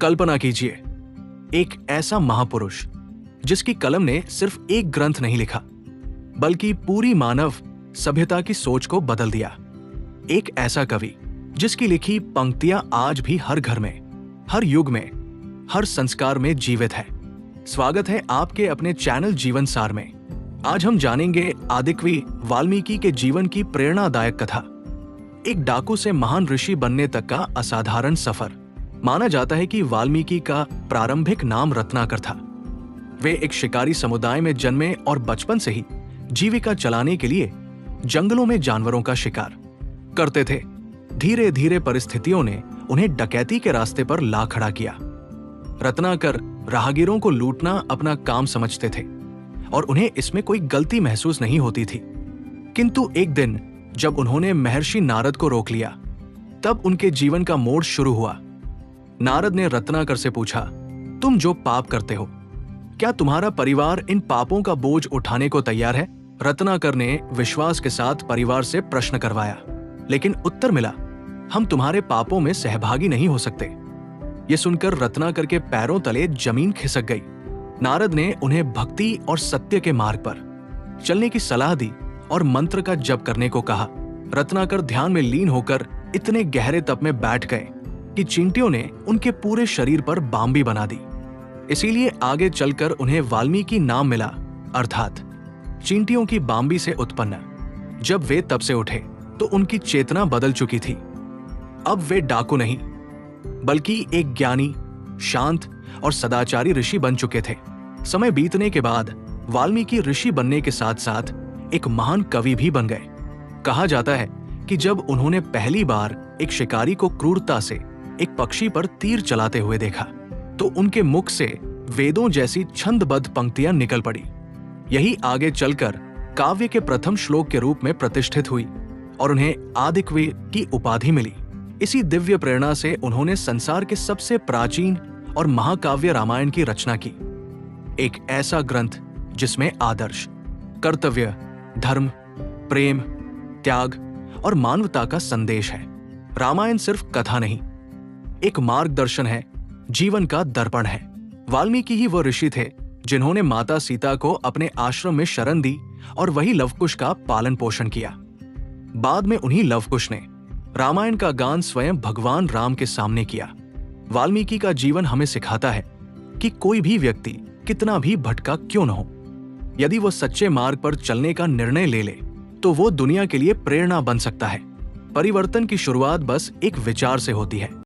कल्पना कीजिए, एक ऐसा महापुरुष जिसकी कलम ने सिर्फ एक ग्रंथ नहीं लिखा, बल्कि पूरी मानव सभ्यता की सोच को बदल दिया। एक ऐसा कवि जिसकी लिखी पंक्तियां आज भी हर घर में, हर युग में, हर संस्कार में जीवित है। स्वागत है आपके अपने चैनल जीवन सार में। आज हम जानेंगे आदिकवि वाल्मीकि के जीवन की प्रेरणादायक कथा, एक डाकू से महान ऋषि बनने तक का असाधारण सफर। माना जाता है कि वाल्मीकि का प्रारंभिक नाम रत्नाकर था। वे एक शिकारी समुदाय में जन्मे और बचपन से ही जीविका चलाने के लिए जंगलों में जानवरों का शिकार करते थे। धीरे धीरे परिस्थितियों ने उन्हें डकैती के रास्ते पर ला खड़ा किया। रत्नाकर राहगीरों को लूटना अपना काम समझते थे और उन्हें इसमें कोई गलती महसूस नहीं होती थी। किंतु एक दिन जब उन्होंने महर्षि नारद को रोक लिया, तब उनके जीवन का मोड़ शुरू हुआ। नारद ने रत्नाकर से पूछा, तुम जो पाप करते हो, क्या तुम्हारा परिवार इन पापों का बोझ उठाने को तैयार है? रत्नाकर ने विश्वास के साथ परिवार से प्रश्न करवाया, लेकिन उत्तर मिला, हम तुम्हारे पापों में सहभागी नहीं हो सकते। ये सुनकर रत्नाकर के पैरों तले जमीन खिसक गई। नारद ने उन्हें भक्ति और सत्य के मार्ग पर चलने की सलाह दी और मंत्र का जप करने को कहा। रत्नाकर ध्यान में लीन होकर इतने गहरे तप में बैठ गए कि चींटियों ने उनके पूरे शरीर पर बाम्बी बना दी। इसीलिए आगे चलकर उन्हें वाल्मीकि नाम मिला, अर्थात चींटियों की बाम्बी से उत्पन्न। जब वे तप से उठे तो उनकी चेतना बदल चुकी थी। अब वे डाकू नहीं, बल्कि एक ज्ञानी, शांत और सदाचारी ऋषि बन चुके थे। समय बीतने के बाद वाल्मीकि ऋषि बनने के साथ साथ एक महान कवि भी बन गए। कहा जाता है कि जब उन्होंने पहली बार एक शिकारी को क्रूरता से एक पक्षी पर तीर चलाते हुए देखा, तो उनके मुख से वेदों जैसी छंदबद्ध पंक्तियां निकल पड़ी। यही आगे चलकर काव्य के प्रथम श्लोक के रूप में प्रतिष्ठित हुई और उन्हें आदिकवि की उपाधि मिली। इसी दिव्य प्रेरणा से उन्होंने संसार के सबसे प्राचीन और महाकाव्य रामायण की रचना की, एक ऐसा ग्रंथ जिसमें आदर्श, कर्तव्य, धर्म, प्रेम, त्याग और मानवता का संदेश है। रामायण सिर्फ कथा नहीं, एक मार्गदर्शन है, जीवन का दर्पण है। वाल्मीकि ही वो ऋषि थे जिन्होंने माता सीता को अपने आश्रम में शरण दी और वही लवकुश का पालन पोषण किया। बाद में उन्हीं लवकुश ने रामायण का गान स्वयं भगवान राम के सामने किया। वाल्मीकि का जीवन हमें सिखाता है कि कोई भी व्यक्ति कितना भी भटका क्यों न हो, यदि वो सच्चे मार्ग पर चलने का निर्णय ले ले तो वो दुनिया के लिए प्रेरणा बन सकता है। परिवर्तन की शुरुआत बस एक विचार से होती है।